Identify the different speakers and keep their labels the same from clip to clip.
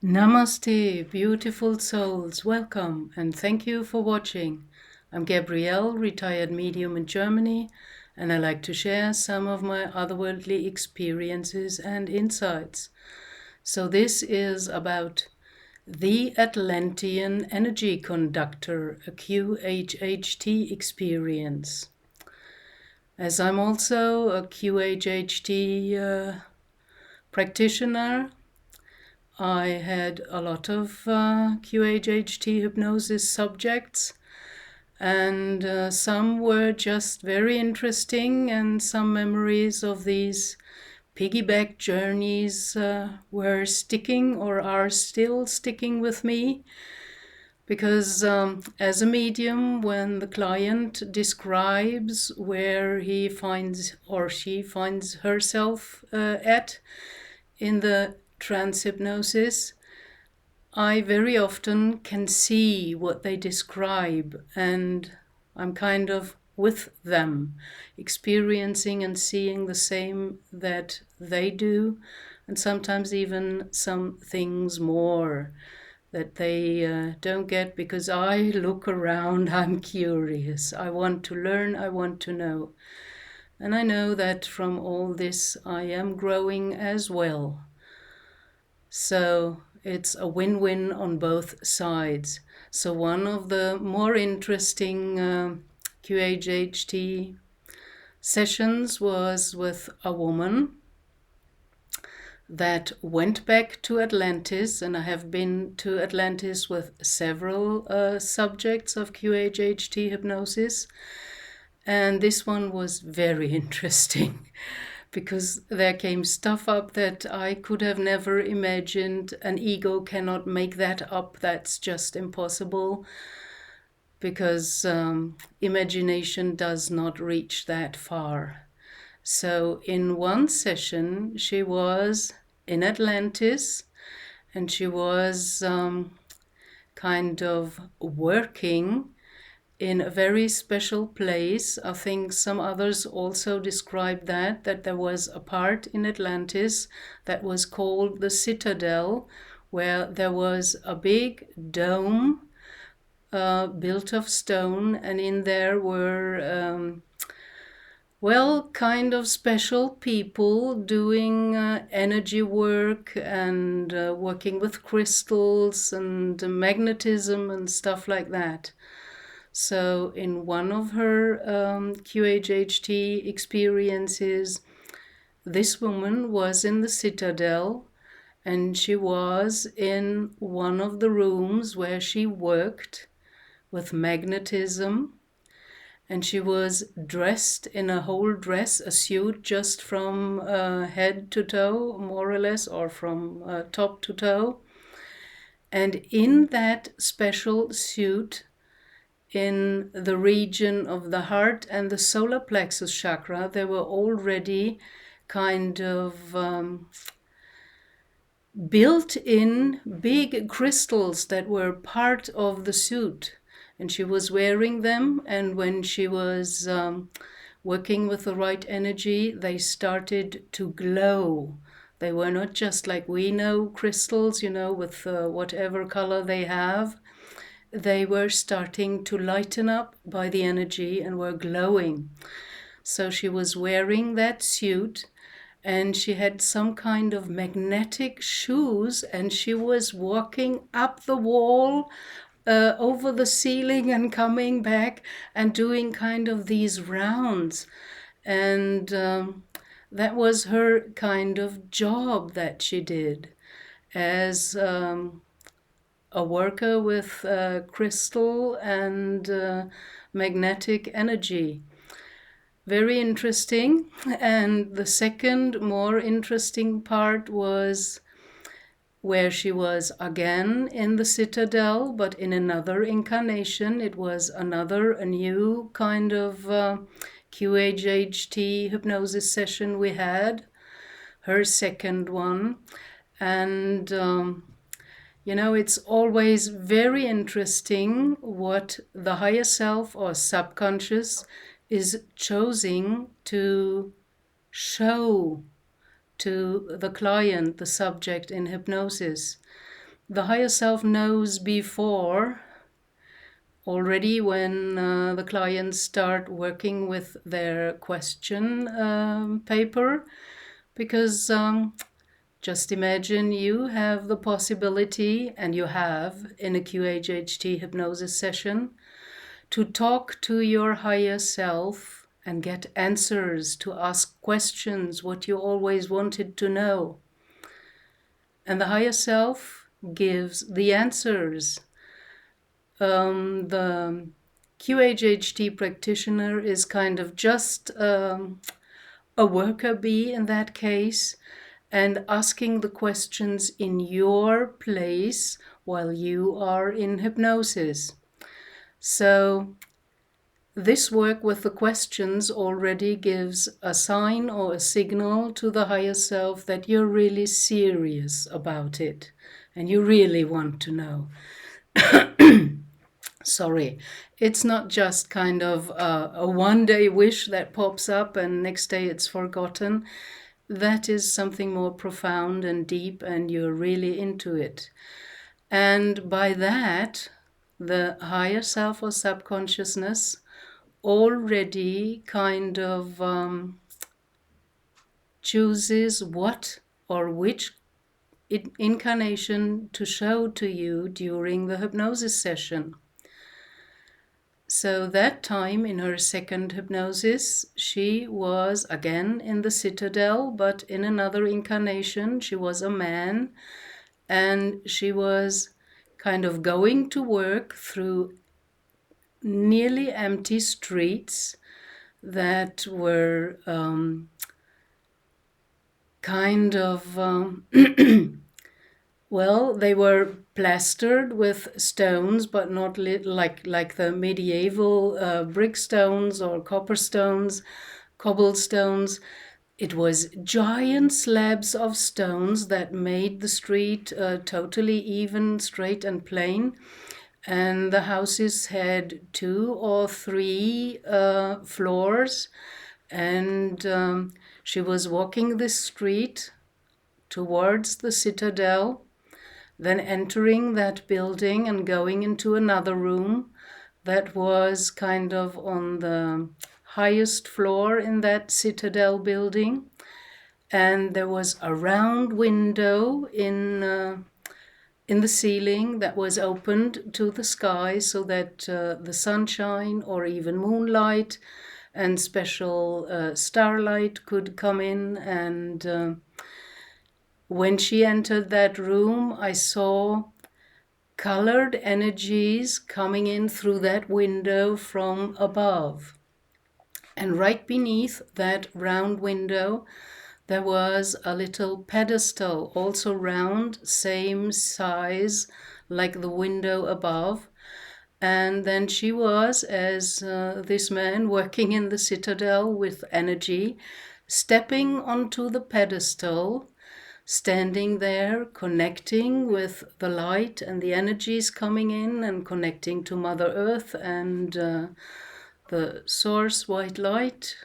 Speaker 1: Namaste, beautiful souls. Welcome and thank you for watching. I'm Gabrielle, retired medium in Germany, and I like to share some of my otherworldly experiences and insights. So this is about the Atlantean energy conductor, a QHHT experience. As I'm also a QHHT practitioner, I had a lot of QHHT hypnosis subjects, and some were just very interesting, and some memories of these piggyback journeys were sticking or are still sticking with me. Because as a medium, when the client describes where he finds or she finds herself at in the trance hypnosis, I very often can see what they describe, and I'm kind of with them, experiencing and seeing the same that they do, and sometimes even some things more that they don't get, because I look around, I'm curious, I want to learn, I want to know. And I know that from all this I am growing as well. So it's a win-win on both sides. So one of the more interesting QHHT sessions was with a woman that went back to Atlantis, and I have been to Atlantis with several subjects of QHHT hypnosis, and this one was very interesting because there came stuff up that I could have never imagined. An ego cannot make that up. That's just impossible, because imagination does not reach that far. So in one session, she was in Atlantis, and she was kind of working in a very special place. I think some others also described that there was a part in Atlantis that was called the citadel, where there was a big dome built of stone, and in there were kind of special people doing energy work and working with crystals and magnetism and stuff like that. So in one of her QHHT experiences, this woman was in the citadel, and she was in one of the rooms where she worked with magnetism, and she was dressed in a whole dress, a suit just from head to toe, more or less, or from top to toe. And in that special suit, in the region of the heart and the solar plexus chakra, there were already kind of built-in big crystals that were part of the suit. And she was wearing them, and when she was working with the right energy, they started to glow. They were not just like we know crystals, with whatever color they have. They were starting to lighten up by the energy and were glowing. So she was wearing that suit, and she had some kind of magnetic shoes, and she was walking up the wall, over the ceiling, and coming back and doing kind of these rounds. And that was her kind of job that she did as a worker with crystal and magnetic energy. Very interesting. And the second more interesting part was where she was again in the citadel, but in another incarnation. It was a new kind of QHHT hypnosis session we had, her second one. And it's always very interesting what the higher self or subconscious is choosing to show to the client, the subject in hypnosis. the higher self knows before, already when the clients start working with their question paper, because just imagine you have the possibility, and you have in a QHHT hypnosis session, to talk to your higher self and get answers, to ask questions, what you always wanted to know. And the higher self gives the answers. The QHHT practitioner is kind of just a worker bee in that case, and asking the questions in your place while you are in hypnosis. So this work with the questions already gives a sign or a signal to the higher self that you're really serious about it and you really want to know. Sorry, it's not just kind of a one-day wish that pops up and next day it's forgotten. That is something more profound and deep, and you're really into it. And by that, the higher self or subconsciousness already kind of chooses what or which incarnation to show to you during the hypnosis session. So that time in her second hypnosis, she was again in the citadel, but in another incarnation. She was a man, and she was kind of going to work through nearly empty streets that were kind of well, they were plastered with stones, but not like the medieval brick stones or copper stones, cobblestones. It was giant slabs of stones that made the street totally even, straight and plain. And the houses had 2 or 3 floors. And she was walking this street towards the citadel, then entering that building and going into another room that was kind of on the highest floor in that citadel building. And there was a round window in the ceiling that was opened to the sky so that the sunshine or even moonlight and special starlight could come in. And when she entered that room, I saw colored energies coming in through that window from above. And right beneath that round window, there was a little pedestal, also round, same size like the window above. And then she was, as this man working in the citadel with energy, stepping onto the pedestal, standing there, connecting with the light and the energies coming in, and connecting to Mother Earth and the source white light.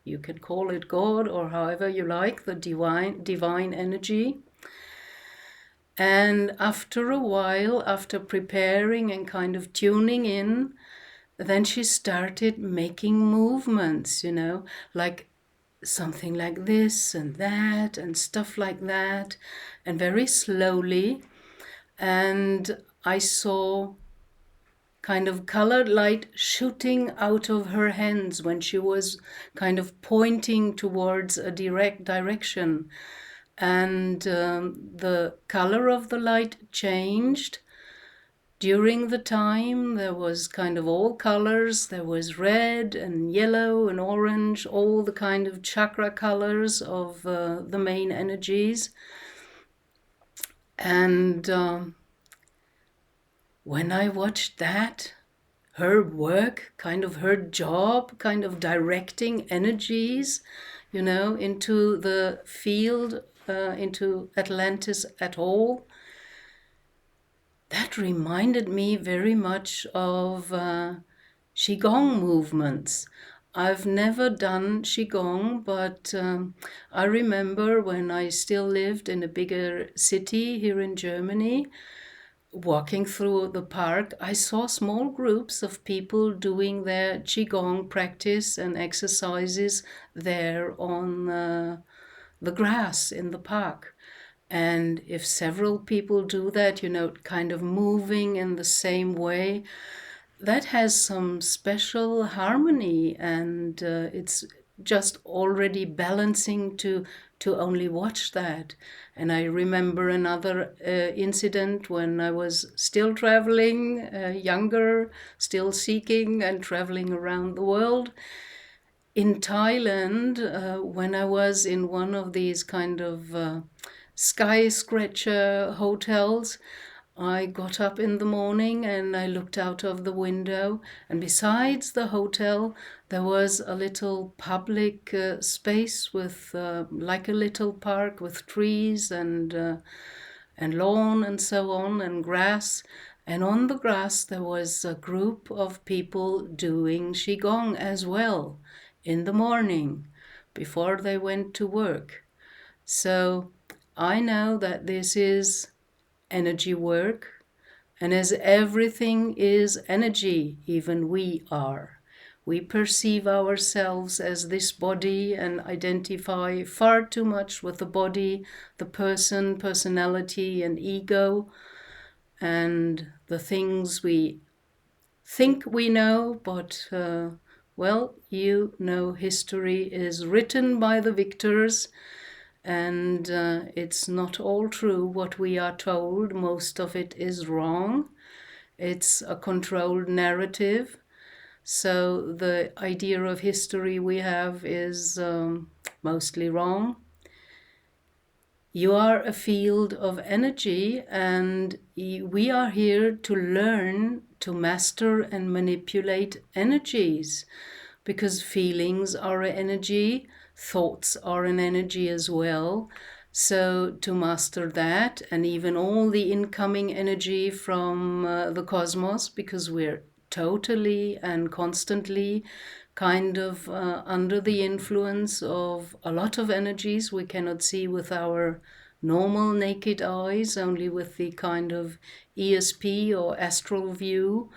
Speaker 1: You can call it God or however you like, the divine energy. And after a while, after preparing and kind of tuning in, then she started making movements, like something like this and that and stuff like that, and very slowly. And I saw kind of colored light shooting out of her hands when she was kind of pointing towards a direct direction. And the color of the light changed. During the time, there was kind of all colors. There was red and yellow and orange, all the kind of chakra colors of the main energies. And when I watched that, her work, kind of her job, kind of directing energies, into the field, into Atlantis at all, that reminded me very much of Qigong movements. I've never done Qigong, but I remember when I still lived in a bigger city here in Germany, walking through the park, I saw small groups of people doing their Qigong practice and exercises there on the grass in the park. And if several people do that, kind of moving in the same way, that has some special harmony, and it's just already balancing to only watch that. And I remember another incident when I was still traveling, younger, still seeking and traveling around the world. In Thailand, when I was in one of these kind of skyscraper hotels, I got up in the morning and I looked out of the window, and besides the hotel, there was a little public space with like a little park with trees and lawn and so on and grass. And on the grass, there was a group of people doing Qigong as well in the morning before they went to work. So I know that this is energy work, and as everything is energy, even we are. We perceive ourselves as this body and identify far too much with the body, the person, personality, and ego, and the things we think we know, but well, history is written by the victors, and it's not all true what we are told. Most of it is wrong. It's a controlled narrative. So the idea of history we have is mostly wrong. You are a field of energy, and we are here to learn to master and manipulate energies, because feelings are an energy, thoughts are an energy as well. So to master that, and even all the incoming energy from the cosmos, because we're totally and constantly kind of under the influence of a lot of energies we cannot see with our normal naked eyes, only with the kind of ESP or astral view,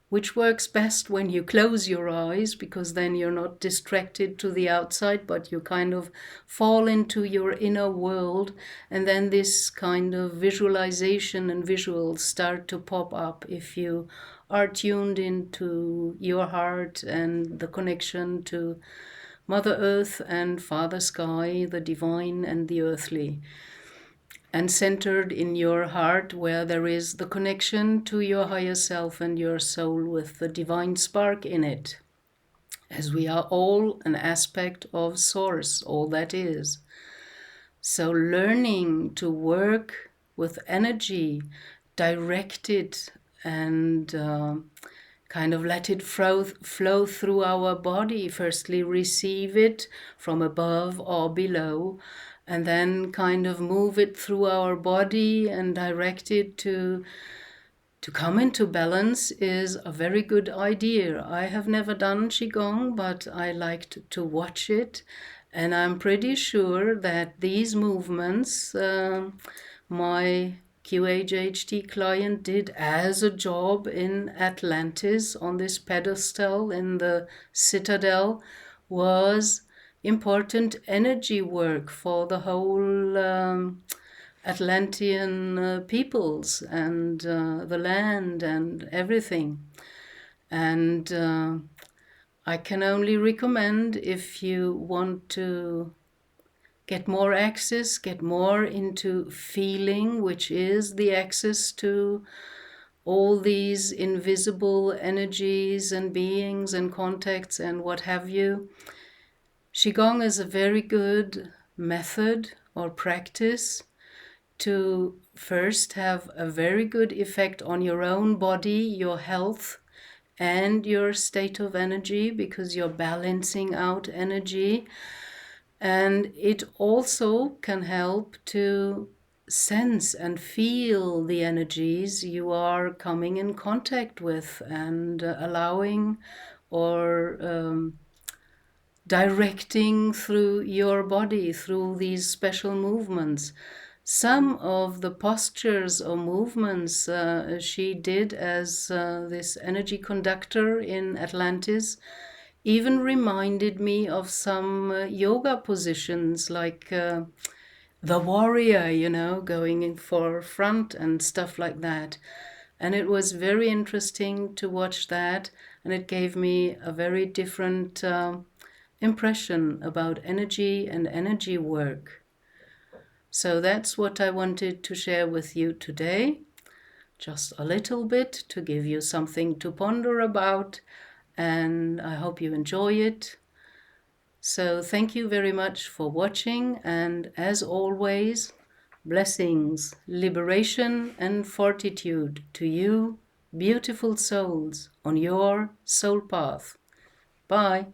Speaker 1: which works best when you close your eyes, because then you're not distracted to the outside, but you kind of fall into your inner world, and then this kind of visualization and visuals start to pop up if you are tuned into your heart and the connection to Mother Earth and Father Sky, the divine and the earthly, and centered in your heart, where there is the connection to your higher self and your soul with the divine spark in it, as we are all an aspect of Source, all that is. So learning to work with energy, direct it, and kind of let it flow through our body. Firstly, receive it from above or below, and then kind of move it through our body and direct it to come into balance is a very good idea. I have never done Qigong, but I liked to watch it, and I'm pretty sure that these movements my QHHT client did as a job in Atlantis on this pedestal in the citadel was important energy work for the whole Atlantean peoples and the land and everything. And I can only recommend, if you want to get more access, get more into feeling, which is the access to all these invisible energies and beings and contacts and what have you. Qigong is a very good method or practice to first have a very good effect on your own body, your health, and your state of energy, because you're balancing out energy. And it also can help to sense and feel the energies you are coming in contact with, and allowing or directing through your body, through these special movements. Some of the postures or movements she did as this energy conductor in Atlantis even reminded me of some yoga positions, like the warrior, you know, going in for front and stuff like that. And it was very interesting to watch that, and it gave me a very different impression about energy and energy work. So that's what I wanted to share with you today. Just a little bit to give you something to ponder about, and I hope you enjoy it. So thank you very much for watching, and as always, blessings, liberation and fortitude to you, beautiful souls, on your soul path. Bye.